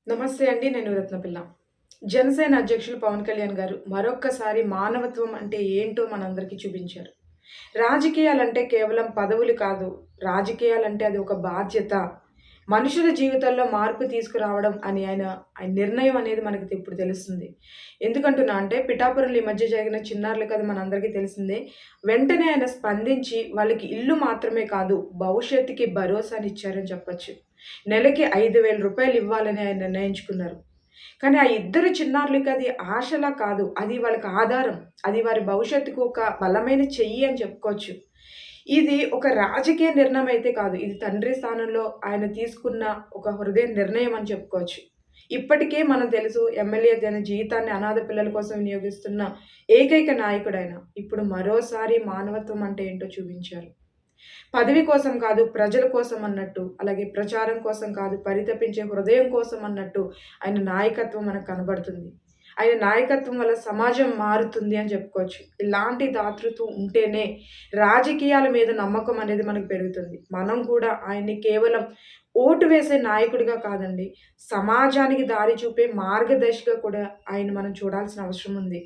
నమస్తే అండి. నేను రత్నపిల్ల. జనసేన అధ్యక్షులు పవన్ కళ్యాణ్ గారు మరొక్కసారి మానవత్వం అంటే ఏంటో మనందరికీ చూపించారు. రాజకీయాలంటే కేవలం పదవులు కాదు. రాజకీయాలంటే అది ఒక బాధ్యత. మనుషుల జీవితాల్లో మార్పు తీసుకురావడం అని ఆయన నిర్ణయం అనేది మనకి ఇప్పుడు తెలుస్తుంది. ఎందుకంటున్నా అంటే పిఠాపురంలో ఈ మధ్య జరిగిన చిన్నారుల కథ మనందరికీ తెలిసిందే. వెంటనే ఆయన స్పందించి వాళ్ళకి ఇల్లు మాత్రమే కాదు భవిష్యత్తుకి భరోసానిచ్చారని చెప్పొచ్చు. నెలకి రూ. 5,000 ఇవ్వాలని ఆయన నిర్ణయించుకున్నారు. కానీ ఆ ఇద్దరు చిన్నారులకి అది ఆశలా కాదు. అది వాళ్ళకి ఆధారం. అది వారి భవిష్యత్తుకు ఒక బలమైన చెయ్యి అని చెప్పుకోవచ్చు. ఇది ఒక రాజకీయ నిర్ణయం అయితే కాదు. ఇది తండ్రి స్థానంలో ఆయన తీసుకున్న ఒక హృదయ నిర్ణయం అని చెప్పుకోవచ్చు. ఇప్పటికే మనం తెలుసు ఎమ్మెల్యే తన జీవితాన్ని అనాథ పిల్లల కోసం వినియోగిస్తున్న ఏకైక నాయకుడాయన. ఇప్పుడు మరోసారి మానవత్వం అంటే ఏంటో చూపించారు. పదవి కోసం కాదు, ప్రజల కోసం అన్నట్టు, అలాగే ప్రచారం కోసం కాదు, పరితపించే హృదయం కోసం అన్నట్టు ఆయన నాయకత్వం మనకు కనబడుతుంది. ఆయన నాయకత్వం వల్ల సమాజం మారుతుంది అని చెప్పుకోవచ్చు. ఇలాంటి దాతృత్వం ఉంటేనే రాజకీయాల మీద నమ్మకం అనేది మనకు పెరుగుతుంది. మనం కూడా ఆయన్ని కేవలం ఓటు వేసే నాయకుడిగా కాదండి, సమాజానికి దారి చూపే మార్గదర్శిగా కూడా ఆయన మనం చూడాల్సిన అవసరం ఉంది.